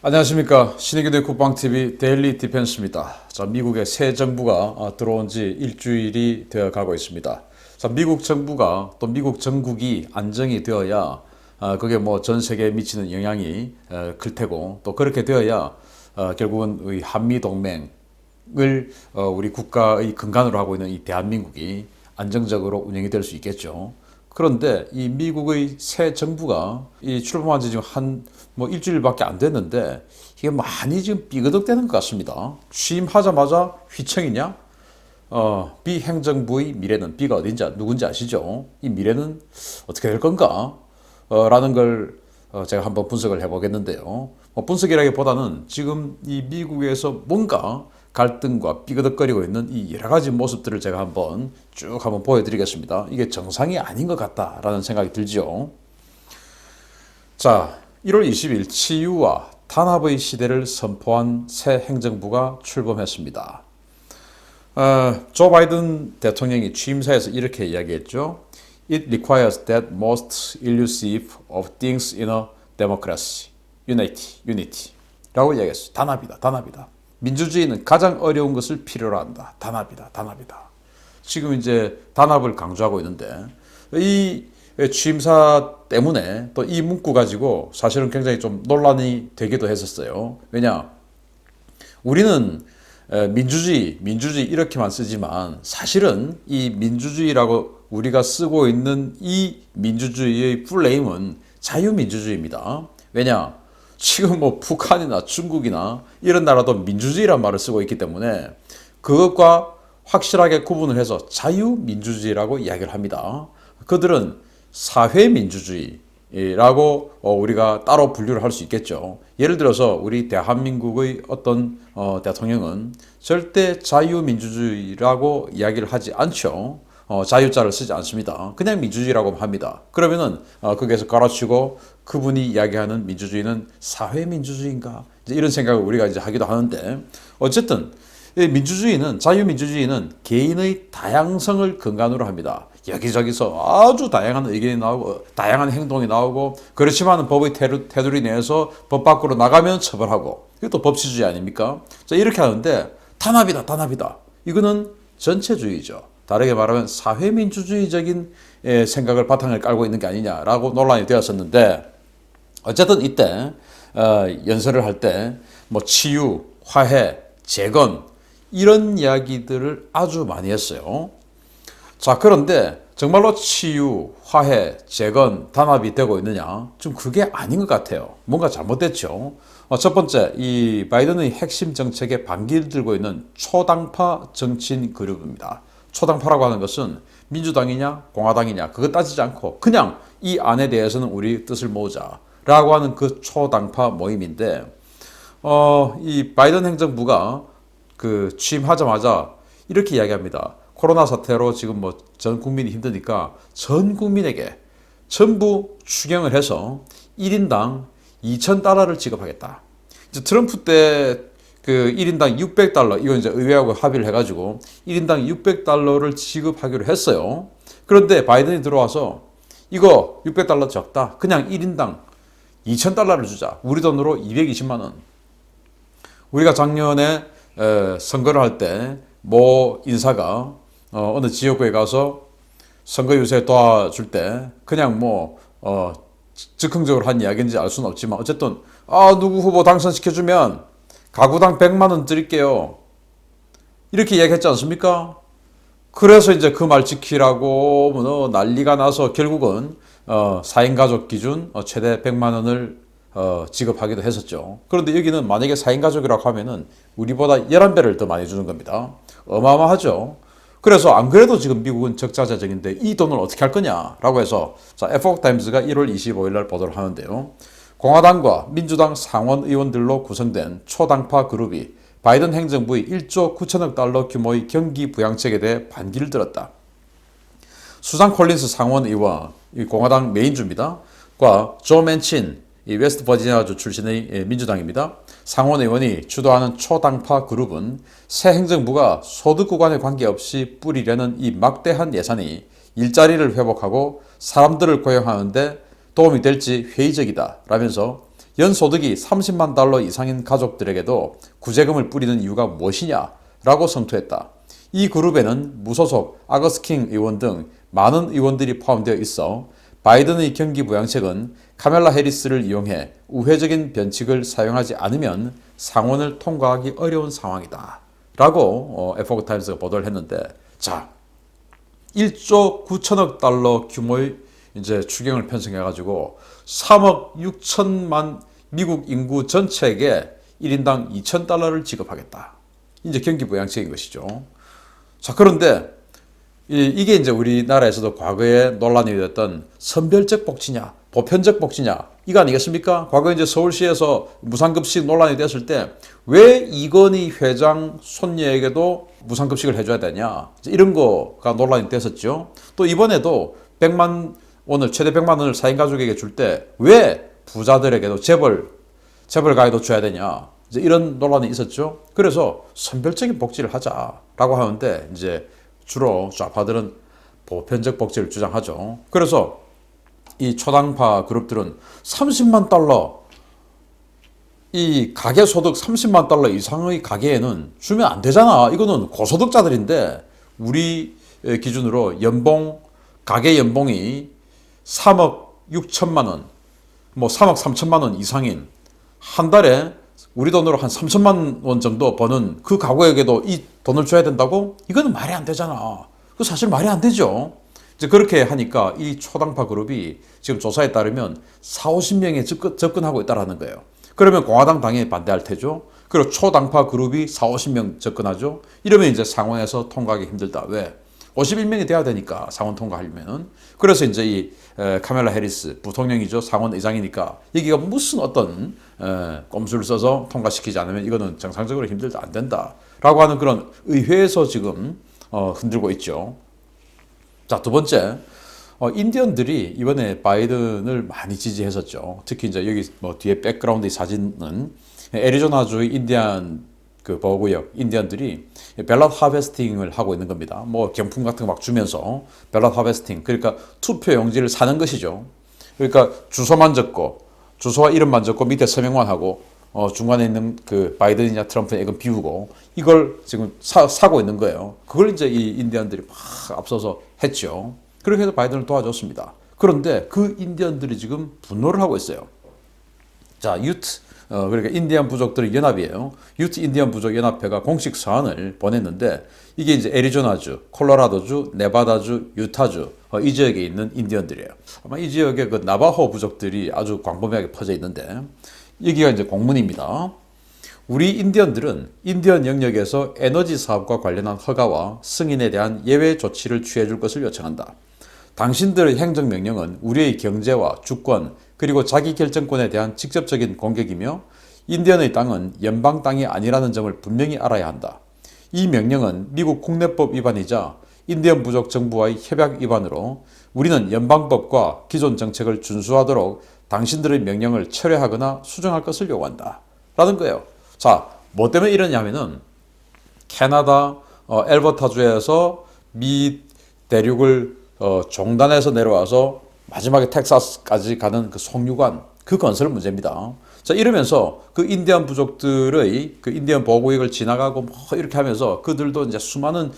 안녕하십니까. 신의균의 국방TV 데일리 디펜스입니다. 자, 미국의 새 정부가 들어온 지 일주일이 되어 가고 있습니다. 자, 미국 정부가 또 미국 전국이 안정이 되어야 그게 뭐 전 세계에 미치는 영향이 클 테고, 또 그렇게 되어야 결국은 이 한미 동맹을 우리 국가의 근간으로 하고 있는 이 대한민국이 안정적으로 운영이 될 수 있겠죠. 그런데 이 미국의 새 정부가 이 출범한 지 지금 뭐 일주일밖에 안 됐는데 이게 많이 지금 삐그덕대는 것 같습니다. 취임하자마자 휘청이냐? 비행정부의 미래는 B가 어딘지 누군지 아시죠? 이 미래는 어떻게 될 건가? 라는 걸 제가 한번 분석을 해보겠는데요. 분석이라기보다는 지금 이 미국에서 뭔가 갈등과 삐그덕거리고 있는 이 여러 가지 모습들을 제가 한번 보여드리겠습니다. 이게 정상이 아닌 것 같다라는 생각이 들죠. 자, 1월 20일 치유와 단합의 시대를 선포한 새 행정부가 출범했습니다. 조 바이든 대통령이 취임사에서 이렇게 이야기했죠. It requires that most elusive of things in a democracy. Unity. 라고 이야기했어요. 단합이다. 민주주의는 가장 어려운 것을 필요로 한다. 단합이다. 지금 이제 단합을 강조하고 있는데, 이 취임사 때문에 또 이 문구 가지고 사실은 굉장히 좀 논란이 되기도 했었어요. 왜냐? 우리는 민주주의 이렇게만 쓰지만 사실은 이 민주주의라고 우리가 쓰고 있는 이 민주주의의 풀네임은 자유민주주의입니다. 왜냐? 지금 뭐 북한이나 중국이나 이런 나라도 민주주의란 말을 쓰고 있기 때문에 그것과 확실하게 구분을 해서 자유민주주의라고 이야기를 합니다. 그들은 사회민주주의라고 우리가 따로 분류를 할 수 있겠죠. 예를 들어서 우리 대한민국의 어떤 대통령은 절대 자유민주주의라고 이야기를 하지 않죠. 자유자를 쓰지 않습니다. 그냥 민주주의라고 합니다. 그러면은 거기에서 갈아치고 그분이 이야기하는 민주주의는 사회민주주의인가? 이런 생각을 우리가 이제 하기도 하는데, 어쨌든 민주주의는, 자유민주주의는 개인의 다양성을 근간으로 합니다. 여기저기서 아주 다양한 의견이 나오고 다양한 행동이 나오고, 그렇지만 법의 테두리 내에서 법 밖으로 나가면 처벌하고, 이것도 법치주의 아닙니까? 자, 이렇게 하는데 단합이다. 이거는 전체주의죠. 다르게 말하면 사회민주주의적인 생각을 바탕을 깔고 있는 게 아니냐라고 논란이 되었었는데, 어쨌든 이때 연설을 할 때 뭐 치유, 화해, 재건 이런 이야기들을 아주 많이 했어요. 자, 그런데 정말로 치유, 화해, 재건, 단합이 되고 있느냐? 좀 그게 아닌 것 같아요. 뭔가 잘못됐죠. 첫 번째, 이 바이든의 핵심 정책에 반기를 들고 있는 초당파 정치인 그룹입니다. 초당파라고 하는 것은 민주당이냐 공화당이냐 그거 따지지 않고 그냥 이 안에 대해서는 우리 뜻을 모으자라고 하는 그 초당파 모임인데, 이 바이든 행정부가 그 취임하자마자 이렇게 이야기합니다. 코로나 사태로 지금 뭐 전 국민이 힘드니까 전 국민에게 전부 추경을 해서 1인당 $2,000를 지급하겠다. 이제 트럼프 때 그 1인당 $600, 이건 이제 의회하고 합의를 해가지고 1인당 $600를 지급하기로 했어요. 그런데 바이든이 들어와서 이거 $600 적다. 그냥 1인당 $2,000를 주자. 우리 돈으로 220만 원. 우리가 작년에 선거를 할 때 모 인사가 어느 지역구에 가서 선거 유세 도와줄 때 그냥 뭐 즉흥적으로 한 이야기인지 알 수는 없지만, 어쨌든 누구 후보 당선시켜주면 가구당 100만 원 드릴게요. 이렇게 이야기했지 않습니까? 그래서 이제 그 말 지키라고 뭐 난리가 나서 결국은 4인 가족 기준 최대 100만 원을 지급하기도 했었죠. 그런데 여기는 만약에 4인 가족이라고 하면은 우리보다 11배를 더 많이 주는 겁니다. 어마어마하죠. 그래서 안 그래도 지금 미국은 적자 재정인데 이 돈을 어떻게 할 거냐라고 해서, 자, 에포크타임즈가 1월 25일 날 보도를 하는데요. 공화당과 민주당 상원 의원들로 구성된 초당파 그룹이 바이든 행정부의 1조 9천억 달러 규모의 경기 부양책에 대해 반기를 들었다. 수잔 콜린스 상원 의원, 공화당 메인주입니다. 과 조 맨친, 웨스트 버지니아주 출신의 민주당입니다. 상원 의원이 주도하는 초당파 그룹은 새 행정부가 소득 구간에 관계없이 뿌리려는 이 막대한 예산이 일자리를 회복하고 사람들을 고용하는 데 도움이 될지 회의적이다 라면서 연소득이 30만 달러 이상인 가족들에게도 구제금을 뿌리는 이유가 무엇이냐라고 성토했다. 이 그룹에는 무소속 아거스킹 의원 등 많은 의원들이 포함되어 있어 바이든의 경기부양책은 카멜라 해리스를 이용해 우회적인 변칙을 사용하지 않으면 상원을 통과하기 어려운 상황이다. 라고 에포크타임스가 보도를 했는데, 자, 1조 9천억 달러 규모의 이제 추경을 편성해가지고 3억 6천만 미국 인구 전체에게 1인당 2천 달러를 지급하겠다. 이제 경기부양책인 것이죠. 자, 그런데 이게 이제 우리나라에서도 과거에 논란이 됐던 선별적 복지냐, 보편적 복지냐, 이거 아니겠습니까? 과거에 이제 서울시에서 무상급식 논란이 됐을 때 왜 이건희 회장 손녀에게도 무상급식을 해줘야 되냐, 이런 거가 논란이 됐었죠. 또 이번에도 100만 원을, 최대 100만 원을 4인 가족에게 줄 때 왜 부자들에게도 재벌 가에도 줘야 되냐, 이제 이런 논란이 있었죠. 그래서 선별적인 복지를 하자라고 하는데, 이제 주로 좌파들은 보편적 복지를 주장하죠. 그래서 이 초당파 그룹들은 30만 달러, 이 가계 소득 30만 달러 이상의 가계에는 주면 안 되잖아. 이거는 고소득자들인데, 우리 기준으로 가계 연봉이 3억 6천만 원, 뭐 3억 3천만 원 이상인, 한 달에 우리 돈으로 한 3천만 원 정도 버는 그 가구에게도 이 돈을 줘야 된다고? 이거는 말이 안 되잖아. 그 사실 말이 안 되죠. 이제 그렇게 하니까 이 초당파 그룹이 지금 조사에 따르면 40~50명에 접근하고 있다는 거예요. 그러면 공화당 당연히 반대할 테죠. 그리고 초당파 그룹이 40~50명 접근하죠. 이러면 이제 상원에서 통과하기 힘들다. 왜? 51명이 돼야 되니까, 상원 통과하려면은. 그래서 이제 이 카멜라 해리스 부통령이죠. 상원 의장이니까 여기가 무슨 어떤 꼼수를 써서 통과시키지 않으면 이거는 정상적으로 힘들다, 안 된다라고 하는 그런 의회에서 지금 흔들고 있죠. 자, 두 번째, 인디언들이 이번에 바이든을 많이 지지했었죠. 특히 이제 여기 뭐 뒤에 백그라운드 사진은 애리조나주의 인디안 그 보호구역 인디언들이 벨럿 하베스팅을 하고 있는 겁니다. 뭐 경품 같은 거 막 주면서 벨럿 하베스팅, 그러니까 투표 용지를 사는 것이죠. 그러니까 주소만 적고, 주소와 이름만 적고 밑에 서명만 하고, 중간에 있는 그 바이든이냐 트럼프냐 이건 비우고, 이걸 지금 사고 있는 거예요. 그걸 이제 이 인디언들이 막 앞서서 했죠. 그렇게 해서 바이든을 도와줬습니다. 그런데 그 인디언들이 지금 분노를 하고 있어요. 자, 그러니까 인디안 부족들의 연합이에요. 유트 인디안 부족 연합회가 공식 서한을 보냈는데, 이게 이제 애리조나주, 콜로라도주, 네바다주, 유타주 이 지역에 있는 인디언들이에요. 아마 이 지역에 그 나바호 부족들이 아주 광범위하게 퍼져 있는데, 여기가 이제 공문입니다. 우리 인디언들은 인디언 영역에서 에너지 사업과 관련한 허가와 승인에 대한 예외 조치를 취해 줄 것을 요청한다. 당신들의 행정명령은 우리의 경제와 주권 그리고 자기결정권에 대한 직접적인 공격이며, 인디언의 땅은 연방 땅이 아니라는 점을 분명히 알아야 한다. 이 명령은 미국 국내법 위반이자 인디언 부족 정부와의 협약 위반으로 우리는 연방법과 기존 정책을 준수하도록 당신들의 명령을 철회하거나 수정할 것을 요구한다. 라는 거예요. 자, 뭐 때문에 이러냐면은 캐나다 엘버타주에서 미 대륙을 종단에서 내려와서 마지막에 텍사스까지 가는 그 송유관, 그 건설 문제입니다. 자, 이러면서 그 인디언 부족들의 그 인디언 보호구역을 지나가고 뭐 이렇게 하면서 그들도 이제 수많은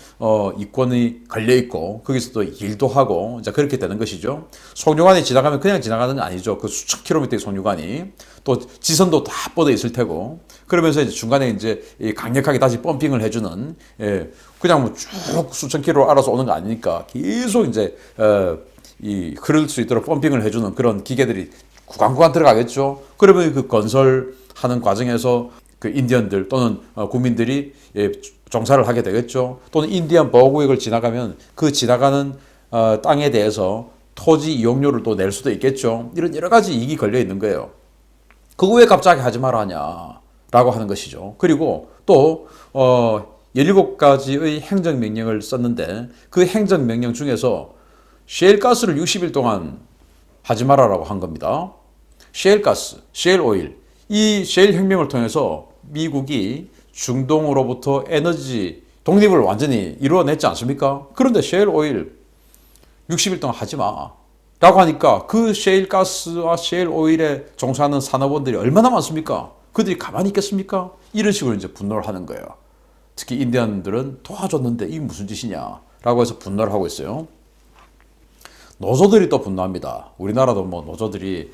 이권이 걸려 있고, 거기서 또 일도 하고 이제 그렇게 되는 것이죠. 송유관이 지나가면 그냥 지나가는 게 아니죠. 그 수천 킬로미터의 송유관이 또 지선도 다 뻗어 있을 테고, 그러면서 이제 중간에 이제 강력하게 다시 펌핑을 해주는, 그냥 뭐 쭉 수천 킬로 알아서 오는 거 아니니까 계속 이제 흐를 수 있도록 펌핑을 해주는 그런 기계들이 구간구간 들어가겠죠. 그러면 그 건설하는 과정에서 그 인디언들 또는 국민들이 종사를 하게 되겠죠. 또는 인디언 보호구역을 지나가면 그 지나가는 땅에 대해서 토지 이용료를 또 낼 수도 있겠죠. 이런 여러 가지 이익이 걸려 있는 거예요. 그거 왜 갑자기 하지 마라 하냐라고 하는 것이죠. 그리고 또 17가지의 행정명령을 썼는데, 그 행정명령 중에서 셰일가스를 60일 동안 하지 마라라고 한 겁니다. 셰일가스, 셰일 오일. 이 셰일 혁명을 통해서 미국이 중동으로부터 에너지 독립을 완전히 이루어냈지 않습니까? 그런데 셰일 오일 60일 동안 하지 마. 라고 하니까 그 셰일 가스와 셰일 오일에 종사하는 산업원들이 얼마나 많습니까? 그들이 가만히 있겠습니까? 이런 식으로 이제 분노를 하는 거예요. 특히 인디언들은 도와줬는데 이게 무슨 짓이냐? 라고 해서 분노를 하고 있어요. 노조들이 또 분노합니다. 우리나라도 뭐 노조들이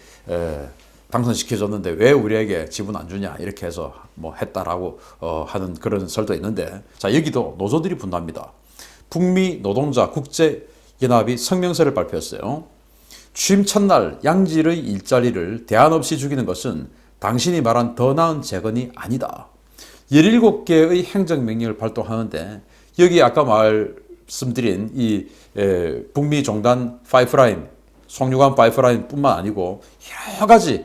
당선시켜줬는데 왜 우리에게 지분 안 주냐 이렇게 해서 뭐 했다라고 하는 그런 설도 있는데, 자, 여기도 노조들이 분노합니다. 북미 노동자 국제연합이 성명서를 발표했어요. 취임 첫날 양질의 일자리를 대안 없이 죽이는 것은 당신이 말한 더 나은 재건이 아니다. 17개의 행정명령을 발동하는데 여기 아까 말씀드린 이 북미 종단 파이프라인, 송유관 파이프라인 뿐만 아니고 여러 가지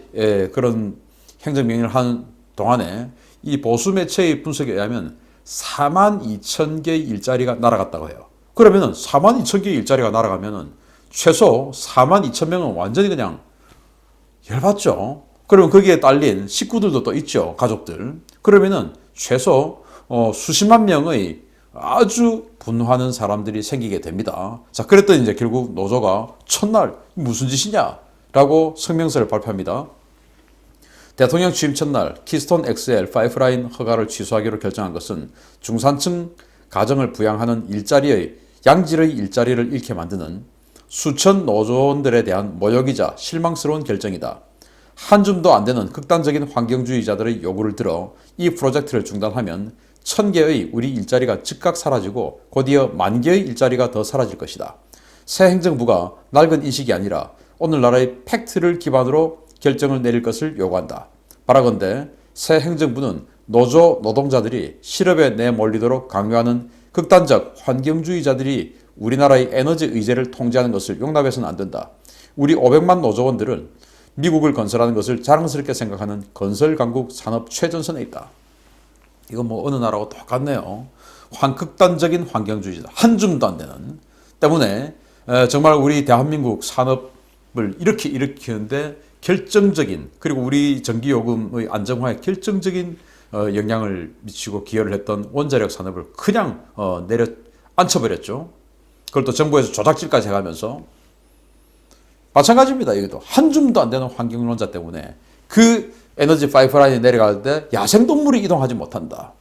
그런 행정명령을 하는 동안에 이 보수 매체의 분석에 의하면 42,000개의 일자리가 날아갔다고 해요. 그러면은 42,000개의 일자리가 날아가면은 최소 42,000명은 완전히 그냥 열받죠. 그러면 거기에 딸린 식구들도 또 있죠. 가족들. 그러면은 최소 수십만 명의 아주 분노하는 사람들이 생기게 됩니다. 자, 그랬더니 이제 결국 노조가 첫날 무슨 짓이냐라고 성명서를 발표합니다. 대통령 취임 첫날 키스톤 XL 파이프라인 허가를 취소하기로 결정한 것은 중산층 가정을 부양하는 일자리의 양질의 일자리를 잃게 만드는 수천 노조원들에 대한 모욕이자 실망스러운 결정이다. 한 줌도 안 되는 극단적인 환경주의자들의 요구를 들어 이 프로젝트를 중단하면 1,000개의 우리 일자리가 즉각 사라지고 곧이어 10,000개의 일자리가 더 사라질 것이다. 새 행정부가 낡은 인식이 아니라 오늘날의 팩트를 기반으로 결정을 내릴 것을 요구한다. 바라건대 새 행정부는 노조 노동자들이 실업에 내몰리도록 강요하는 극단적 환경주의자들이 우리나라의 에너지 의제를 통제하는 것을 용납해서는 안 된다. 우리 500만 노조원들은 미국을 건설하는 것을 자랑스럽게 생각하는 건설 강국 산업 최전선에 있다. 이건 뭐 어느 나라하고 똑같네요. 극단적인 환경주의자, 한 줌도 안 되는 때문에 정말 우리 대한민국 산업을 이렇게 일으키는데 결정적인, 그리고 우리 전기요금의 안정화에 결정적인 영향을 미치고 기여를 했던 원자력 산업을 그냥 내려 앉혀버렸죠. 그걸 또 정부에서 조작질까지 해가면서 마찬가지입니다. 이것도 한 줌도 안 되는 환경론자 때문에 그 에너지 파이프라인이 내려갈 때 야생동물이 이동하지 못한다.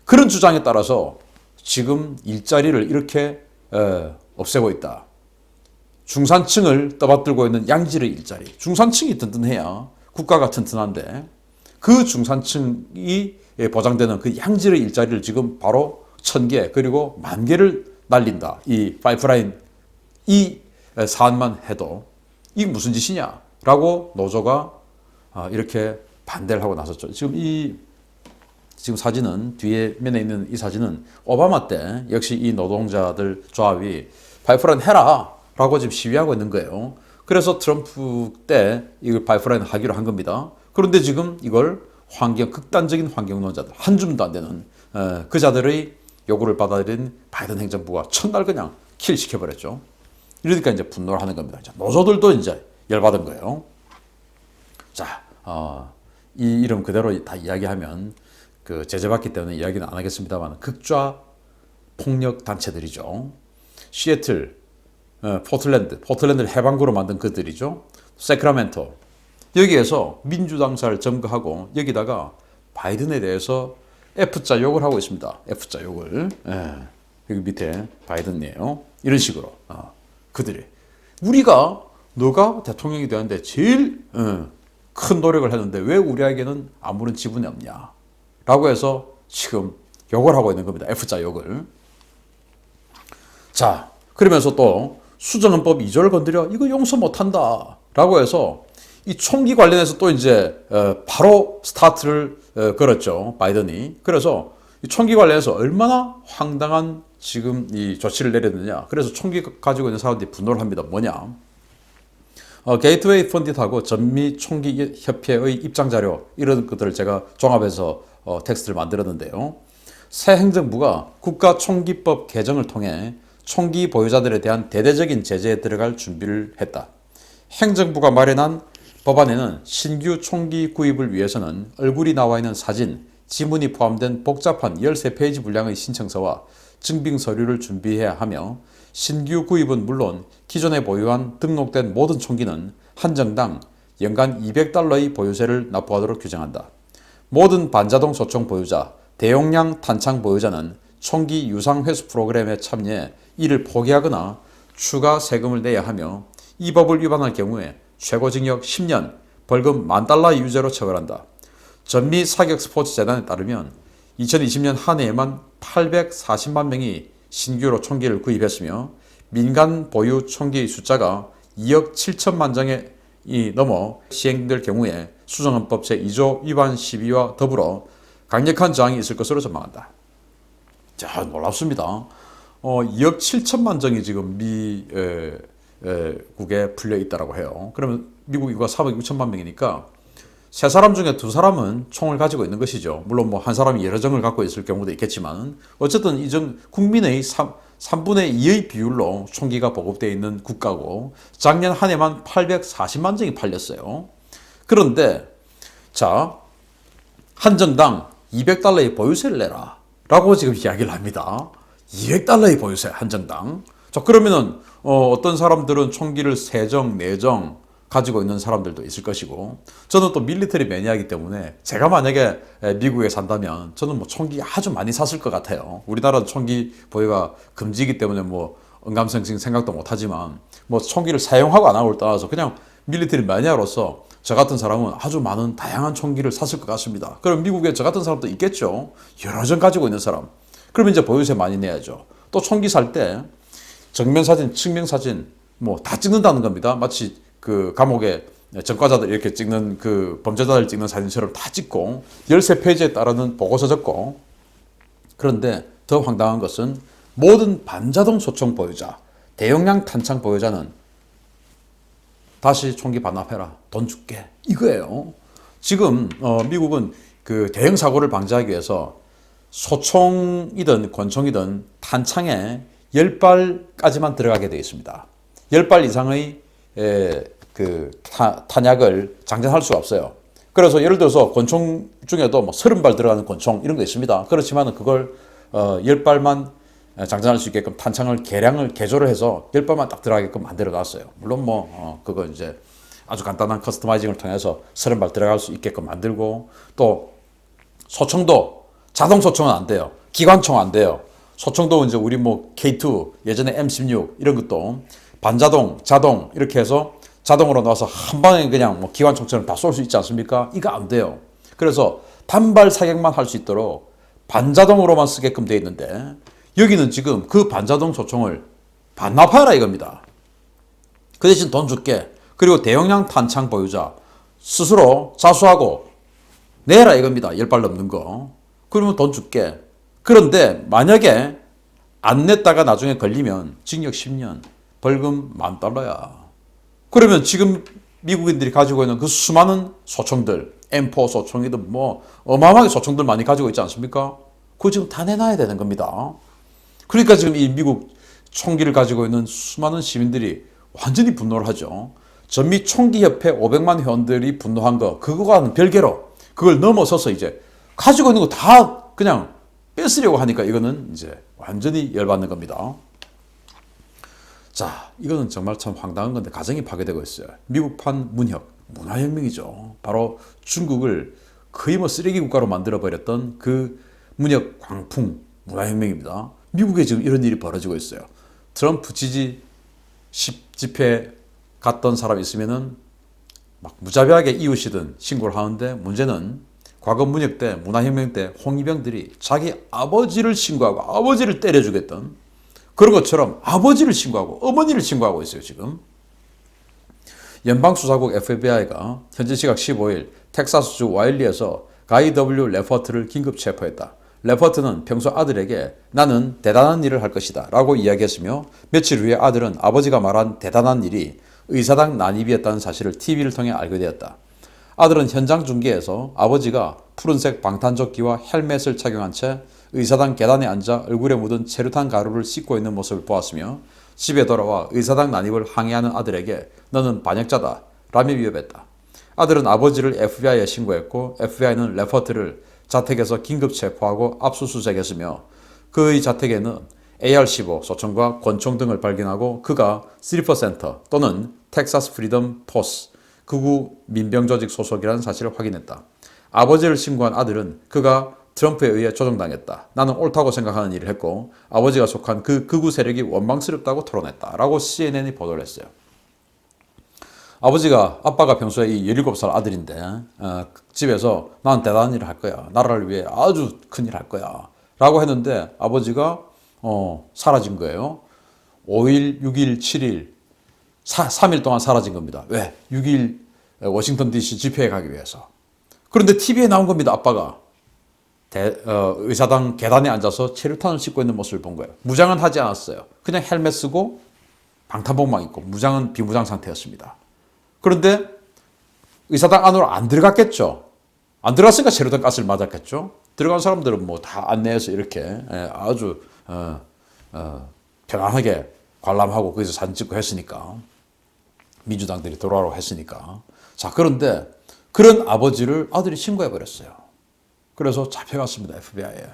그런 주장에 따라서 지금 일자리를 이렇게 없애고 있다. 중산층을 떠받들고 있는 양질의 일자리. 중산층이 튼튼해야 국가가 튼튼한데 그 중산층이 보장되는 그 양질의 일자리를 지금 바로 1,000개 그리고 10,000개를 날린다. 이 파이프라인 이 사안만 해도 이게 무슨 짓이냐라고 노조가 이렇게 반대를 하고 나섰죠. 지금 사진은 뒤에 면에 있는 이 사진은 오바마 때 역시 이 노동자들 조합이 파이프라인 해라 라고 지금 시위하고 있는 거예요. 그래서 트럼프 때 이걸 파이프라인 하기로 한 겁니다. 그런데 지금 이걸 극단적인 환경론자들, 한 줌도 안 되는 그 자들의 요구를 받아들인 바이든 행정부가 첫날 그냥 킬 시켜버렸죠. 이러니까 이제 분노를 하는 겁니다. 노조들도 이제 열받은 거예요. 자, 이 이름 그대로 다 이야기하면 그 제재받기 때문에 이야기는 안 하겠습니다만 극좌 폭력 단체들이죠. 시애틀, 포틀랜드를 해방구로 만든 그들이죠. 세크라멘토. 여기에서 민주당사를 점거하고 여기다가 바이든에 대해서 F자 욕을 하고 있습니다. F자 욕을. 여기 밑에 바이든이에요. 이런 식으로. 그들이. 너가 대통령이 되는데 제일 큰 노력을 했는데 왜 우리에게는 아무런 지분이 없냐. 라고 해서 지금 욕을 하고 있는 겁니다. F자 욕을. 자, 그러면서 또 수정헌법 2조를 건드려 이거 용서 못한다. 라고 해서 이 총기 관련해서 또 이제 바로 스타트를 걸었죠. 바이든이. 그래서 이 총기 관련해서 얼마나 황당한 지금 이 조치를 내렸느냐. 그래서 총기 가지고 있는 사람들이 분노를 합니다. 뭐냐. 게이트웨이 펀딧하고 전미 총기 협회의 입장 자료 이런 것들을 제가 종합해서 텍스트를 만들었는데요. 새 행정부가 국가총기법 개정을 통해 총기 보유자들에 대한 대대적인 제재에 들어갈 준비를 했다. 행정부가 마련한 법안에는 신규 총기 구입을 위해서는 얼굴이 나와 있는 사진, 지문이 포함된 복잡한 13페이지 분량의 신청서와 증빙 서류를 준비해야 하며 신규 구입은 물론 기존에 보유한 등록된 모든 총기는 한정당 연간 $200의 보유세를 납부하도록 규정한다. 모든 반자동 소총 보유자, 대용량 탄창 보유자는 총기 유상 회수 프로그램에 참여해 이를 포기하거나 추가 세금을 내야 하며 이 법을 위반할 경우에 최고징역 10년, 벌금 $10,000 유죄로 처벌한다. 전미 사격 스포츠 재단에 따르면 2020년 한 해에만 840만 명이 신규로 총기를 구입했으며 민간 보유 총기의 숫자가 2억 7천만 장이 넘어 시행될 경우에 수정헌법 제2조 위반 시비와 더불어 강력한 저항이 있을 것으로 전망한다. 자, 놀랍습니다. 2억 7천만 장이 지금 미국에 풀려 있다고 해요. 그러면 미국 인구가 4억 6천만 명이니까 세 사람 중에 두 사람은 총을 가지고 있는 것이죠. 물론 뭐 한 사람이 여러 정을 갖고 있을 경우도 있겠지만 어쨌든 이 국민의 3분의 2의 비율로 총기가 보급되어 있는 국가고 작년 한 해만 840만 정이 팔렸어요. 그런데 자, 한정당 $200의 보유세를 내라 라고 지금 이야기를 합니다. $200의 보유세 한정당. 자, 그러면은 어떤 사람들은 총기를 3정, 4정 가지고 있는 사람들도 있을 것이고 저는 또 밀리터리 매니아이기 때문에 제가 만약에 미국에 산다면 저는 뭐 총기 아주 많이 샀을 것 같아요. 우리나라는 총기 보유가 금지이기 때문에 뭐 언감생심 생각도 못하지만 뭐 총기를 사용하고 안 하고를 떠나서 그냥 밀리터리 매니아로서 저 같은 사람은 아주 많은 다양한 총기를 샀을 것 같습니다. 그럼 미국에 저 같은 사람도 있겠죠. 여러 정 가지고 있는 사람. 그러면 이제 보유세 많이 내야죠. 또 총기 살 때 정면 사진, 측면 사진 뭐 다 찍는다는 겁니다. 마치 그 감옥에 전과자들 이렇게 찍는 그 범죄자들 찍는 사진처럼 다 찍고 13페이지에 따르는 보고서 적고 그런데 더 황당한 것은 모든 반자동 소총 보유자, 대용량 탄창 보유자는 다시 총기 반납해라. 돈 줄게. 이거예요. 지금 미국은 그 대형 사고를 방지하기 위해서 소총이든 권총이든 탄창에 10발까지만 들어가게 되어 있습니다. 10발 이상의 탄약을 장전할 수가 없어요. 그래서 예를 들어서 권총 중에도 뭐 30발 들어가는 권총 이런 거 있습니다. 그렇지만 그걸 10발만 장전할 수 있게끔 탄창을 개조를 해서 10발만 딱 들어가게끔 만들어 놨어요. 물론 그거 이제 아주 간단한 커스터마이징을 통해서 30발 들어갈 수 있게끔 만들고 또 소총도 자동 소총은 안 돼요. 기관총 안 돼요. 소총도 이제 우리 뭐 K2 예전에 M16 이런 것도 반자동, 자동 이렇게 해서 자동으로 나와서 한 방에 그냥 뭐 기관총처럼 다 쏠 수 있지 않습니까? 이거 안 돼요. 그래서 단발 사격만 할 수 있도록 반자동으로만 쓰게끔 돼 있는데 여기는 지금 그 반자동 소총을 반납하라 이겁니다. 그 대신 돈 줄게. 그리고 대용량 탄창 보유자 스스로 자수하고 내라 이겁니다. 10발 넘는 거. 그러면 돈 줄게. 그런데 만약에 안 냈다가 나중에 걸리면 징역 10년, 벌금 $10,000야. 그러면 지금 미국인들이 가지고 있는 그 수많은 소총들, M4 소총이든 뭐 어마어마하게 소총들 많이 가지고 있지 않습니까? 그거 지금 다 내놔야 되는 겁니다. 그러니까 지금 이 미국 총기를 가지고 있는 수많은 시민들이 완전히 분노를 하죠. 전미 총기협회 500만 회원들이 분노한 거, 그거와는 별개로 그걸 넘어서서 이제 가지고 있는 거 다 그냥 뺏으려고 하니까 이거는 이제 완전히 열받는 겁니다. 자, 이거는 정말 참 황당한 건데 가정이 파괴되고 있어요. 미국판 문혁, 문화혁명이죠. 바로 중국을 거의 뭐 쓰레기 국가로 만들어버렸던 그 문혁 광풍 문화혁명입니다. 미국에 지금 이런 일이 벌어지고 있어요. 트럼프 지지 집회 갔던 사람 있으면은 막 무자비하게 이웃이든 신고를 하는데 문제는 과거 문혁 때 문화혁명 때 홍위병들이 자기 아버지를 신고하고 아버지를 때려 죽였던 그런 것처럼 아버지를 신고하고 어머니를 신고하고 있어요. 지금 연방수사국 FBI가 현지 시각 15일 텍사스주 와일리에서 가이 W. 레퍼트를 긴급 체포했다. 레퍼트는 평소 아들에게 나는 대단한 일을 할 것이다 라고 이야기했으며 며칠 후에 아들은 아버지가 말한 대단한 일이 의사당 난입이었다는 사실을 TV를 통해 알게 되었다. 아들은 현장 중계에서 아버지가 푸른색 방탄조끼와 헬멧을 착용한 채 의사당 계단에 앉아 얼굴에 묻은 체류탄 가루를 씻고 있는 모습을 보았으며 집에 돌아와 의사당 난입을 항의하는 아들에게 너는 반역자다 라며 위협했다. 아들은 아버지를 FBI에 신고했고 FBI는 레퍼트를 자택에서 긴급 체포하고 압수수색했으며 그의 자택에는 AR-15 소총과 권총 등을 발견하고 그가 스리퍼 센터 또는 텍사스 프리덤 포스 극우 민병 조직 소속이라는 사실을 확인했다. 아버지를 신고한 아들은 그가 트럼프에 의해 조종당했다. 나는 옳다고 생각하는 일을 했고 아버지가 속한 그 극우 세력이 원망스럽다고 토론했다. 라고 CNN이 보도를 했어요. 아빠가 평소에 이 17살 아들인데 집에서 난 대단한 일을 할 거야. 나라를 위해 아주 큰 일을 할 거야. 라고 했는데 아버지가 사라진 거예요. 5일, 6일, 7일, 3일 동안 사라진 겁니다. 왜? 6일 워싱턴 DC 집회에 가기 위해서. 그런데 TV에 나온 겁니다. 아빠가. 의사당 계단에 앉아서 체류탄을 싣고 있는 모습을 본 거예요. 무장은 하지 않았어요. 그냥 헬멧 쓰고 방탄복만 입고 무장은 비무장 상태였습니다. 그런데 의사당 안으로 안 들어갔겠죠. 안 들어갔으니까 체류탄 가스를 맞았겠죠. 들어간 사람들은 뭐 다 안내해서 이렇게 아주 편안하게 관람하고 거기서 사진 찍고 했으니까 민주당들이 돌아오라고 했으니까. 자, 그런데 그런 아버지를 아들이 신고해 버렸어요. 그래서 잡혀갔습니다. FBI에.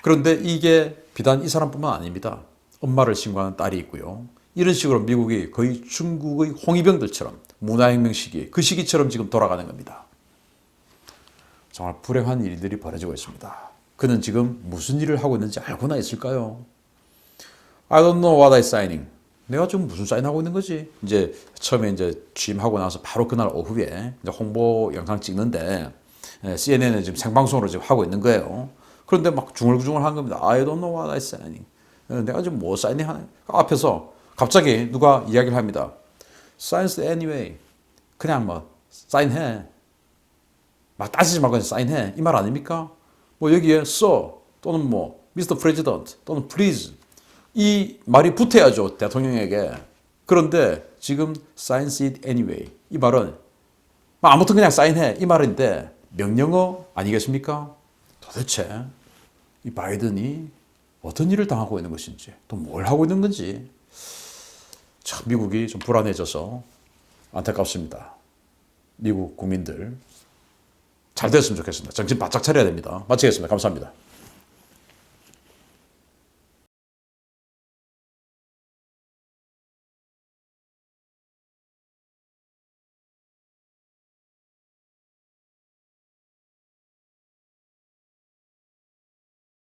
그런데 이게 비단 이 사람뿐만 아닙니다. 엄마를 신고하는 딸이 있고요. 이런 식으로 미국이 거의 중국의 홍위병들처럼 문화혁명 시기, 그 시기처럼 지금 돌아가는 겁니다. 정말 불행한 일들이 벌어지고 있습니다. 그는 지금 무슨 일을 하고 있는지 알고나 있을까요? I don't know what I'm signing. 내가 지금 무슨 사인하고 있는 거지? 이제 처음에 이제 취임하고 나서 바로 그날 오후에 이제 홍보 영상 찍는데 CNN은 지금 생방송으로 지금 하고 있는 거예요. 그런데 막 중얼중얼한 겁니다. I don't know what I'm signing. 내가 지금 뭐 사인하는? 앞에서 갑자기 누가 이야기를 합니다. Sign anyway. 그냥 뭐 사인해. 막 따지지 말고 사인해. 이 말 아닙니까? 뭐 여기에 Sir 또는 뭐 Mr. President 또는 Please 이 말이 붙어야죠. 대통령에게. 그런데 지금 sign it anyway. 이 말은 아무튼 그냥 사인해. 이 말인데 명령어 아니겠습니까? 도대체 이 바이든이 어떤 일을 당하고 있는 것인지 또 뭘 하고 있는 건지 참 미국이 좀 불안해져서 안타깝습니다. 미국 국민들 잘 됐으면 좋겠습니다. 정신 바짝 차려야 됩니다. 마치겠습니다. 감사합니다.